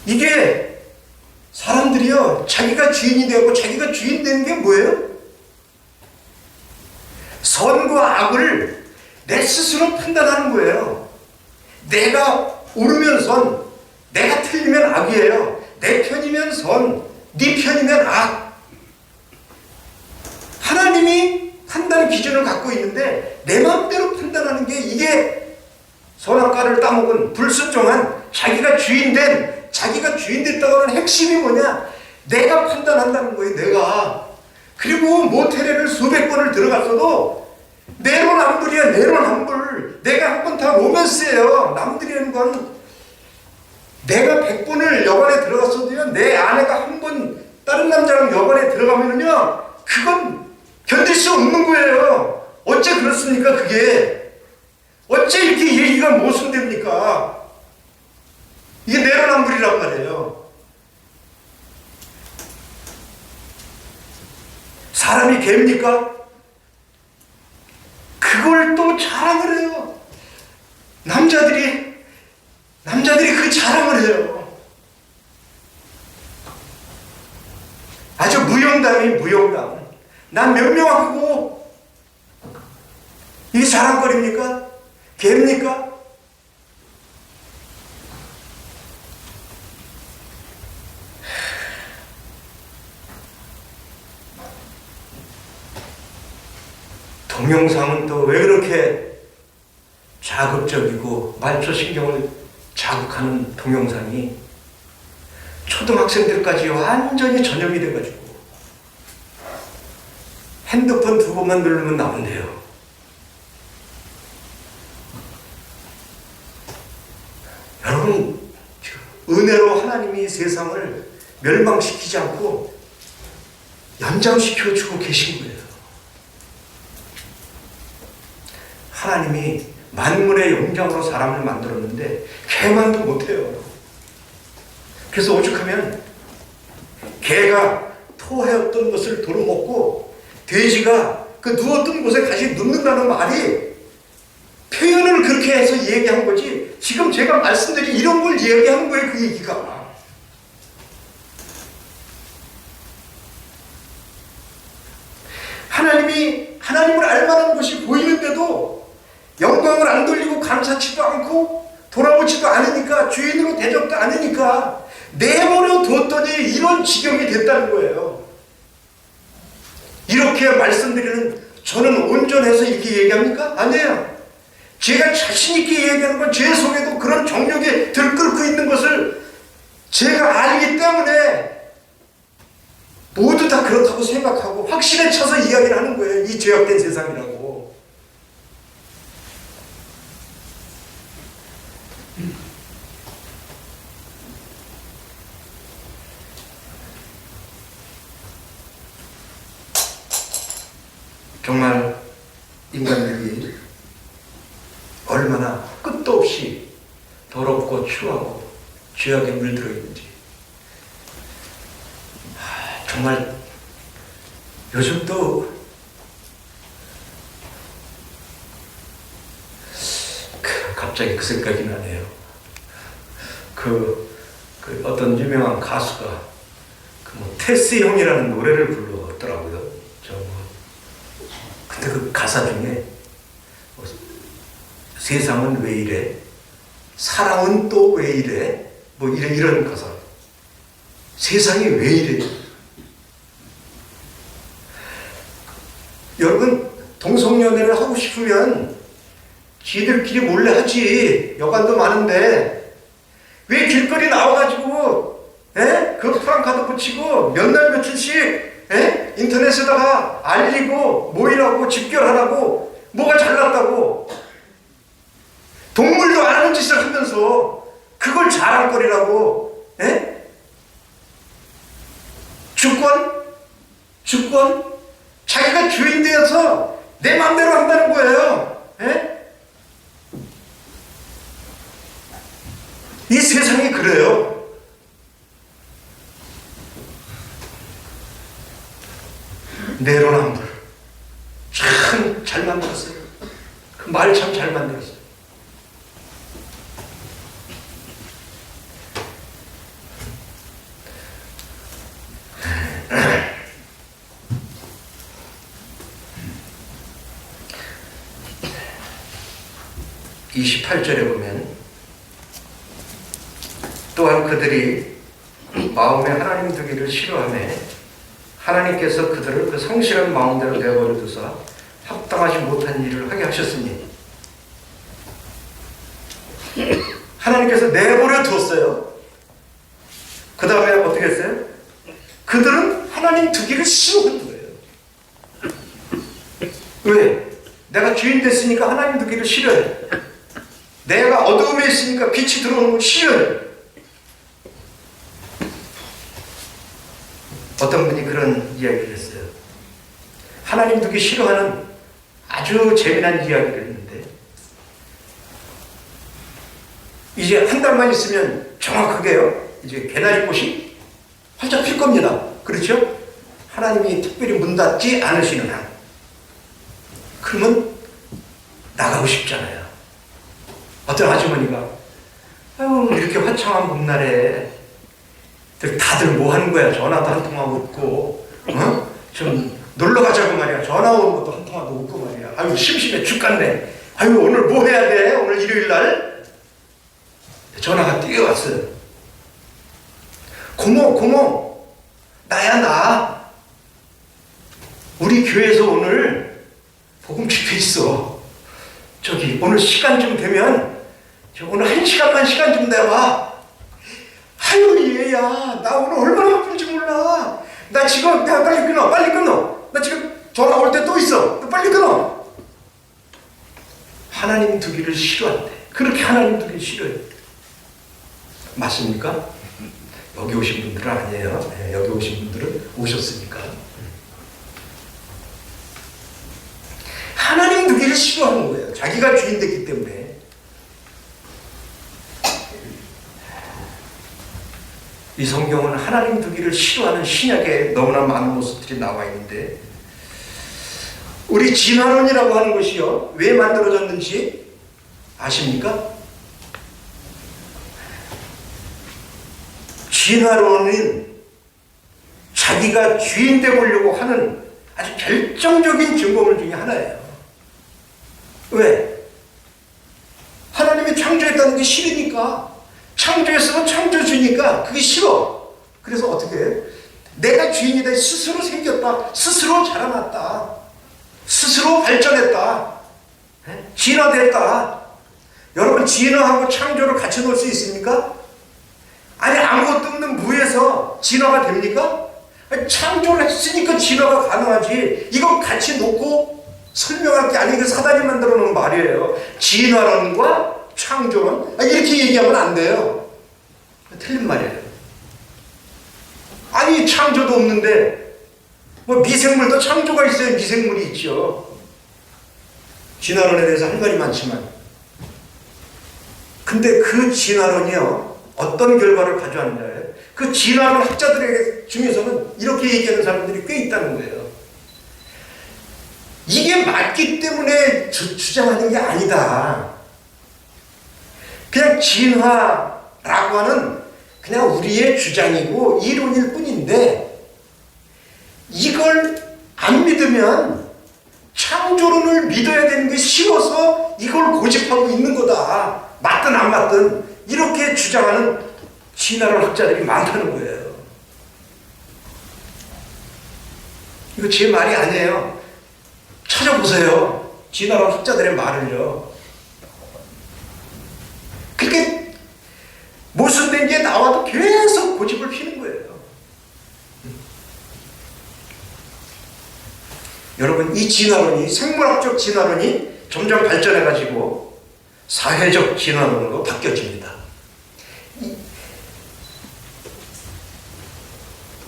이게 사람들이요, 자기가 주인이 되고 자기가 주인 되는 게 뭐예요? 선과 악을 내 스스로 판단하는 거예요. 내가 옳으면 선, 내가 틀리면 악이에요. 내 편이면 선, 네 편이면 악. 하나님이 판단 기준을 갖고 있는데 내 마음대로 판단하는 게, 이게 선악과를 따먹은 불순종한 자기가 주인 됐다고 하는 핵심이 뭐냐? 내가 판단한다는 거예요. 내가. 그리고 모텔에를 수백 번을 들어갔어도 내로남불이야. 내로남불. 내가 한 번 다 로맨스예요. 남들이 하는 건. 내가 100번을 여관에 들어갔어도요, 내 아내가 한 번 다른 남자랑 여관에 들어가면은요, 그건 견딜 수 없는 거예요. 어째 그렇습니까? 그게 어째 이렇게 얘기가 모순됩니까? 이게 내로남불이란 말이에요. 사람이 개입니까? 그걸 또 자랑을 해요. 남자들이 그 자랑을 해요. 아주 무용담. 난 몇 명하고 이게 자랑거리입니까? 개입니까? 동영상은 또 왜 그렇게 자극적이고 말초신경을 자극하는 동영상이 초등학생들까지 완전히 전염이 돼가지고 핸드폰 2번만 누르면 나온대요. 여러분, 은혜로 하나님이 세상을 멸망시키지 않고 연장시켜주고 계신 거예요. 하나님이 만물의 영장으로 사람을 만들었는데 개만도 못해요. 그래서 오죽하면 개가 토하였던 것을 도로먹고 돼지가 그 누웠던 곳에 다시 눕는다는 말이 표현을 그렇게 해서 얘기한 거지, 지금 제가 말씀드린 이런 걸 얘기하는 거예요. 그 얘기가. 하나님을 알만한 것이 보이는데도 엉덩을 안 돌리고 감사치도 않고 돌아오지도 않으니까, 주인으로 대접도 않으니까 내버려 뒀더니 이런 지경이 됐다는 거예요. 이렇게 말씀드리는 저는 온전해서 이렇게 얘기합니까? 아니에요. 제가 자신있게 얘기하는 건 제 속에도 그런 정욕이 들끓고 있는 것을 제가 알기 때문에 모두 다 그렇다고 생각하고 확신에 차서 이야기를 하는 거예요. 이 죄악된 세상이라고. 정말 인간들이 얼마나 끝도 없이 더럽고 추하고 죄악에 물들어 있는지, 정말 요즘도 갑자기 그 생각이 나네요. 그 어떤 유명한 가수가 테스 형이라는 노래를 불렀더라고요. 근데 그 가사 중에 세상은 왜 이래? 사랑은 또 왜 이래? 이런 가사. 세상이 왜 이래? 여러분, 동성연애를 하고 싶으면 지들끼리 몰래 하지. 여관도 많은데 왜 길거리 나와가지고 그 프랑카드 붙이고 몇 날 며칠씩 인터넷에다가 알리고 모이라고 집결하라고, 뭐가 잘났다고, 동물도 안 하는 짓을 하면서 그걸 자랑거리라고. 주권 자기가 주인 되어서 내 맘대로 한다는 거예요. 이 세상이 그래요. 내로남불 참 잘 만들었어요. 그 말 참 잘 만들었어요. (28절에) 보면, 또한 그들이 마음에 하나님 두기를 싫어하며 하나님께서 그들을 그 성실한 마음대로 내버려 두사 합당하지 못한 일을 하게 하셨으니, 하나님께서 내버려 두었어요. 그 다음에 어떻게 했어요? 그들은 하나님 두기를 싫어하는 거예요. 왜? 내가 주인 됐으니까 하나님 두기를 싫어해. 내가 어두움에 있으니까 빛이 들어오는 걸 싫어해. 어떤 분이 그런 이야기를 했어요. 하나님 두기 싫어하는 아주 재미난 이야기를 했는데, 이제 한 달만 있으면 정확하게요, 이제 개나리꽃이 활짝 필 겁니다. 그렇죠? 하나님이 특별히 문 닫지 않으시는 한. 그러면 나가고 싶잖아요. 어떤 아주머니가, 아유, 이렇게 화창한 봄날에 다들 뭐 하는 거야? 전화도 한 통화 없고, 좀 놀러 가자고 말이야. 전화 오는 것도 한 통화도 없고 말이야. 아유, 심심해 죽겠네. 아유, 오늘 뭐 해야 돼? 오늘 일요일 날? 전화가 뛰어왔어요. 고모, 나야, 나. 우리 교회에서 오늘 복음 집회 있어. 오늘 시간 좀 되면, 오늘 1시간만 시간 좀 내봐. 아유, 얘야, 나 오늘 얼마나 바쁜지 몰라. 나 지금, 빨리 끊어. 나 지금 전화 올 때 또 있어. 빨리 끊어. 하나님 두기를 싫어한대. 그렇게 하나님 두기를 싫어해. 맞습니까? 여기 오신 분들은 아니에요. 여기 오신 분들은 오셨으니까. 하나님 두기를 싫어하는 거예요. 자기가 주인 됐기 때문에. 이 성경은 하나님 두기를 싫어하는 신약에 너무나 많은 모습들이 나와 있는데, 우리 진화론이라고 하는 것이요, 왜 만들어졌는지 아십니까? 진화론은 자기가 주인 되보려고 하는 아주 결정적인 증거물 중에 하나예요. 왜? 하나님이 창조했다는 게 싫으니까, 창조했으면 창조주니까 그게 싫어. 그래서 어떻게 해? 내가 주인이다. 스스로 생겼다. 스스로 자라났다. 스스로 발전했다. 진화됐다. 여러분, 진화하고 창조를 같이 놓을 수 있습니까? 아니, 아무것도 없는 무에서 진화가 됩니까? 아니, 창조를 했으니까 진화가 가능하지. 이거 같이 놓고 설명할 게 아니고 사단이 만들어 놓은 말이에요. 진화론과 창조론, 이렇게 얘기하면 안 돼요. 틀린 말이에요. 아니, 창조도 없는데 뭐 미생물도 창조가 있어야 미생물이 있죠. 진화론에 대해서 할 말이 많지만, 근데 그 진화론이요, 어떤 결과를 가져왔냐예요. 그 진화론 학자들에게 중에서는 이렇게 얘기하는 사람들이 꽤 있다는 거예요. 이게 맞기 때문에 주장하는 게 아니다. 그냥 진화라고 하는 그냥 우리의 주장이고 이론일 뿐인데, 이걸 안 믿으면 창조론을 믿어야 되는 게 싫어서 이걸 고집하고 있는 거다. 맞든 안 맞든 이렇게 주장하는 진화론 학자들이 많다는 거예요. 이거 제 말이 아니에요. 찾아보세요. 진화론 학자들의 말을요. 그렇게 모순된 게 나와도 계속 고집을 피는 거예요. 여러분, 이 진화론이, 생물학적 진화론이 점점 발전해가지고 사회적 진화론으로 바뀌어집니다.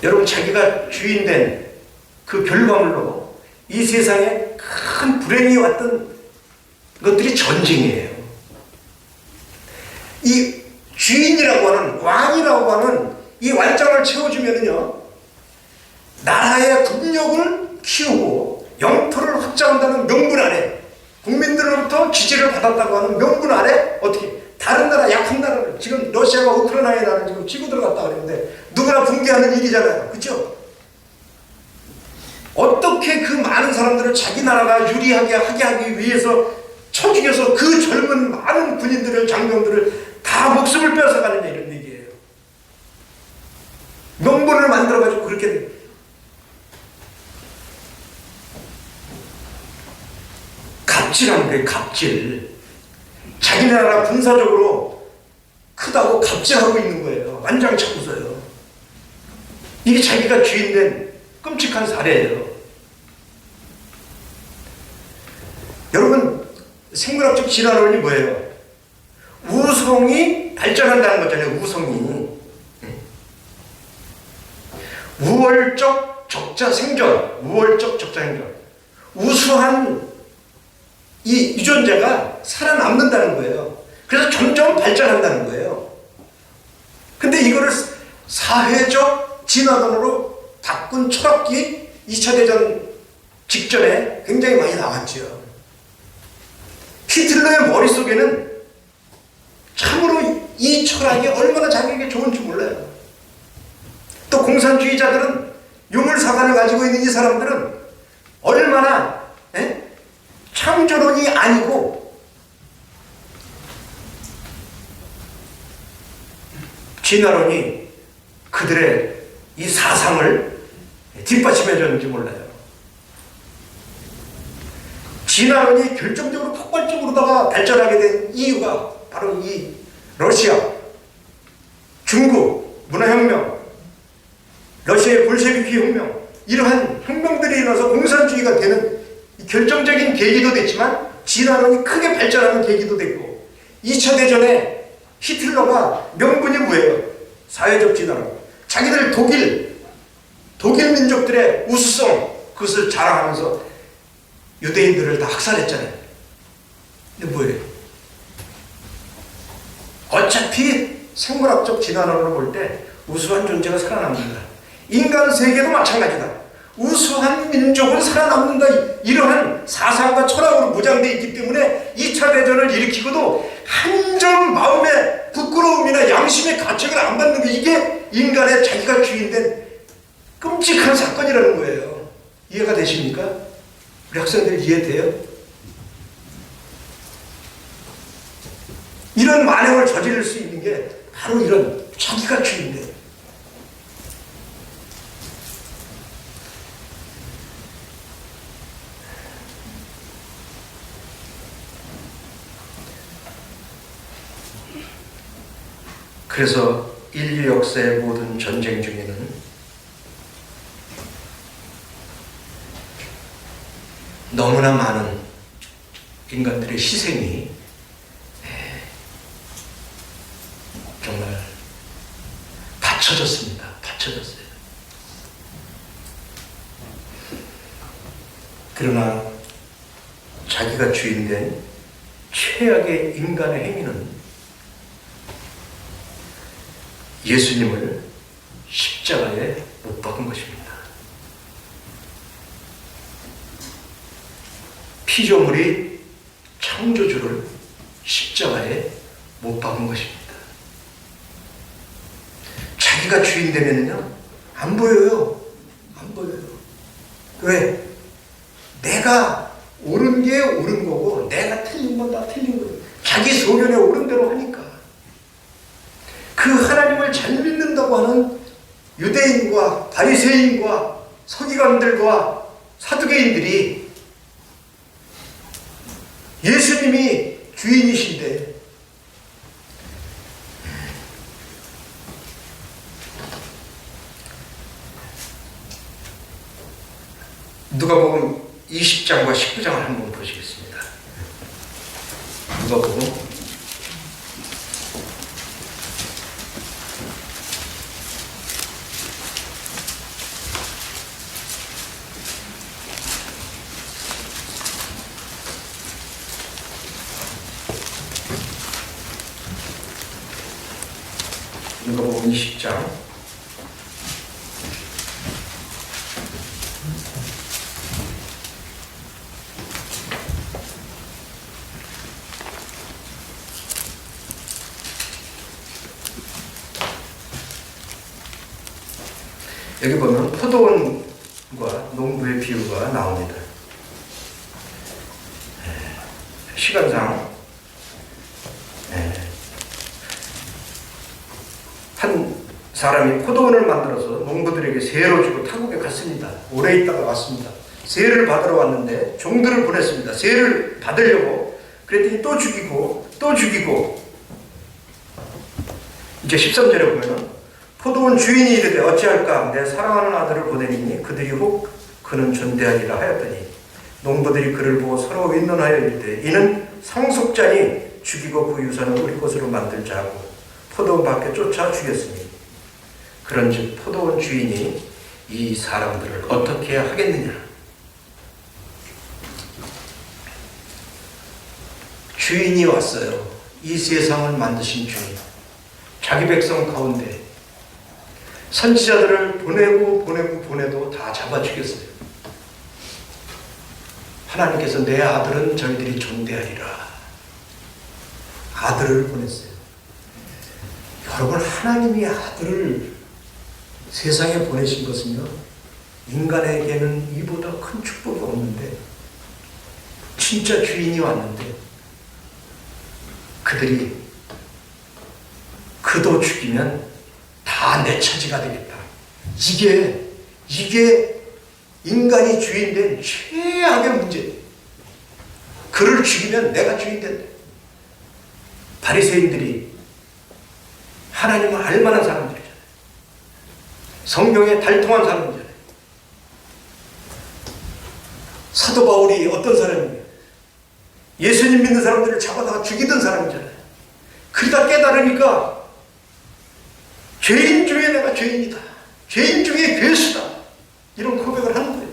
여러분, 자기가 주인된 그 결과물로 이 세상에 큰 불행이 왔던 것들이 전쟁이에요. 이 주인이라고 하는, 왕이라고 하는 이 완장을 채워주면은요, 나라의 국력을 키우고 영토를 확장한다는 명분 아래, 국민들로부터 지지를 받았다고 하는 명분 아래 어떻게 다른 나라, 약한 나라를, 지금 러시아가 우크라이나의 나라를 지금 치고 들어갔다 그랬는데 누구나 붕괴하는 일이잖아요. 그렇죠? 어떻게 그 많은 사람들을 자기 나라가 유리하게 하게 하기 위해서 쳐 죽여서 그 젊은 많은 군인들을, 장병들을 다 목숨을 뺏어가느냐, 이런 얘기예요. 명분을 만들어가지고 그렇게 갑질하는 거예요. 갑질. 자기 나라 군사적으로 크다고 갑질하고 있는 거예요. 완장 차고서요. 이게 자기가 주인된 끔찍한 사례예요. 여러분, 생물학적 진화론이 뭐예요? 우성이 발전한다는 거잖아요. 우성이. 우월적 적자 생존, 우월적 적자 생존. 우수한 이 유전자가 살아남는다는 거예요. 그래서 점점 발전한다는 거예요. 근데 이거를 사회적 진화론으로 바꾼 철학이 2차 대전 직전에 굉장히 많이 나왔죠. 히틀러의 머릿속에는 참으로 이 철학이 얼마나 자기에게 좋은지 몰라요. 또 공산주의자들은, 유물사관을 가지고 있는 이 사람들은 얼마나 창조론이 아니고 진화론이 그들의 이 사상을 뒷받침해 줬는지 몰라요. 진화론이 결정적으로 폭발적으로다가 발전하게 된 이유가 바로 이 러시아, 중국 문화혁명, 러시아의 볼셰비키 혁명, 이러한 혁명들이 일어나서 공산주의가 되는 결정적인 계기도 됐지만 진화론이 크게 발전하는 계기도 됐고, 2차 대전에 히틀러가 명분이 뭐예요? 사회적 진화론. 자기들 독일 민족들의 우수성, 그것을 자랑하면서 유대인들을 다 학살했잖아요. 근데 뭐예요? 어차피 생물학적 진화론으로 볼 때 우수한 존재가 살아남는다. 인간 세계도 마찬가지다. 우수한 민족은 살아남는다. 이러한 사상과 철학으로 무장되어 있기 때문에 2차 대전을 일으키고도 한 점 마음의 부끄러움이나 양심의 가책을 안 받는 게, 이게 인간의 자기가 주인된 끔찍한 사건이라는 거예요. 이해가 되십니까? 우리 학생들 이해돼요? 이런 만행을 저지를 수 있는 게 바로 이런 자기가 주인데, 그래서 인류 역사의 모든 전쟁 중에는 너무나 많은 인간들의 희생이 정말 바쳐졌습니다. 바쳐졌어요. 그러나 자기가 주인된 최악의 인간의 행위는 예수님을 십자가에 못 박은 것입니다. 피조물이 창조주를 십자가에 못 박은 것입니다. 자기가 주인 되면요, 안 보여요. 안 보여요. 왜? 내가 옳은 게 옳은 거고, 내가 틀린 건 다 틀린 거예요. 자기 소견에 옳은 대로 하니까. 그 하나님을 잘 믿는다고 하는 유대인과 바리새인과 서기관들과 사두개인들이 예수님이 주인이신데 누가복음 20장과 19장을 한번 보시겠습니다. 누가복음 20장 여기 보면 포도원과 농부의 비유가 나옵니다. 시간상 한 사람이 포도원을 만들어서 농부들에게 세로 주고 타국에 갔습니다. 오래 있다가 왔습니다. 세를 받으러 왔는데 종들을 보냈습니다. 세를 받으려고. 그랬더니 또 죽이고 또 죽이고. 이제 13절에 보면 포도원 주인이 이르되 어찌할까 내 사랑하는 아들을 보내리니 그들이 혹 그는 존대하리라 하였더니 농부들이 그를 보고 서로 윈논하여 이르되 이는 상속자니 죽이고 그 유산을 우리 것으로 만들자 하고 포도원 밖에 쫓아 죽였으니 그런즉 포도원 주인이 이 사람들을 어떻게 하겠느냐. 주인이 왔어요. 이 세상을 만드신 주인. 자기 백성 가운데 선지자들을 보내도 다 잡아 죽였어요. 하나님께서 내 아들은 저희들이 존대하리라. 아들을 보냈어요. 여러분, 하나님이 아들을 세상에 보내신 것은요, 인간에게는 이보다 큰 축복이 없는데, 진짜 주인이 왔는데 그들이 그도 죽이면 다 내 차지가 되겠다. 이게 인간이 주인된 최악의 문제. 그를 죽이면 내가 주인 된다. 바리새인들이 하나님을 알만한 사람들이잖아요. 성경에 달통한 사람들이잖아요. 사도 바울이 어떤 사람이에요? 예수님 믿는 사람들을 잡아다가 죽이던 사람이잖아요. 그러다 깨달으니까 죄인 중에 내가 죄인이다. 죄인 중에 괴수다. 이런 고백을 하는 거예요.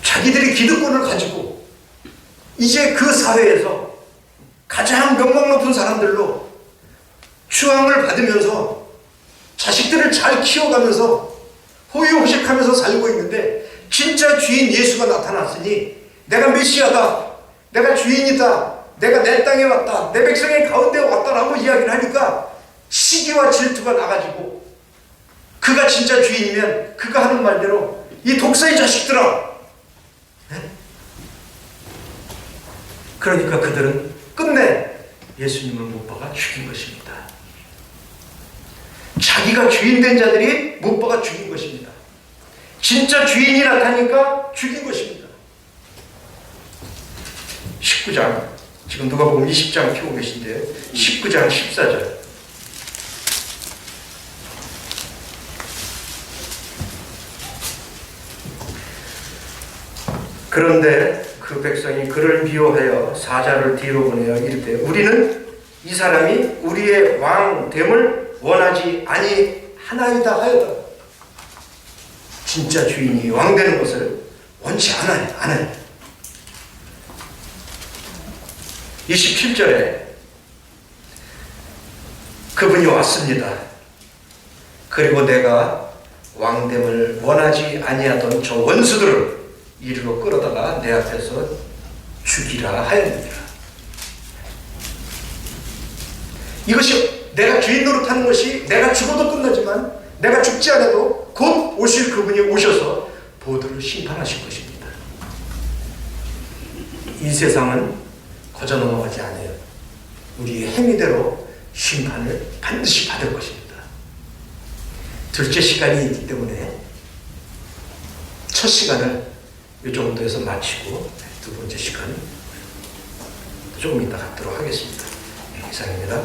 자기들이 기득권을 가지고 이제 그 사회에서 가장 명망 높은 사람들로 추앙을 받으면서 자식들을 잘 키워가면서 호의호식하면서 살고 있는데 진짜 주인 예수가 나타났으니 내가 메시아다. 내가 주인이다. 내가 내 땅에 왔다. 내 백성의 가운데 왔다라고 이야기를 하니까 시기와 질투가 나가지고 그가 진짜 주인이면 그가 하는 말대로 이 독사의 자식들아, 그러니까 그들은 끝내 예수님을 못 박아 죽인 것입니다. 자기가 주인 된 자들이 못 박아 죽인 것입니다. 진짜 주인이 나타나니까 죽인 것입니다. 19장, 지금 누가복음 20장 펴고 계신데요. 19장 14절. 그런데 그 백성이 그를 미워하여 사자를 뒤로 보내어 이르되 우리는 이 사람이 우리의 왕됨을 원하지 아니하나이다 하였다. 진짜 주인이 왕되는 것을 원치 않아요. 27절에 그분이 왔습니다. 그리고 내가 왕됨을 원하지 아니하던 저 원수들을 이리로 끌어다가 내 앞에서 죽이라 하였느니라. 이것이 내가 주인 노릇하는 것이 내가 죽어도 끝나지만 내가 죽지 않아도 곧 오실 그분이 오셔서 보도를 심판하실 것입니다. 이 세상은 거저 넘어가지 않아요. 우리의 행위대로 심판을 반드시 받을 것입니다. 둘째 시간이 있기 때문에 첫 시간을 이 정도에서 마치고 두 번째 시간 조금 이따 갖도록 하겠습니다. 이상입니다.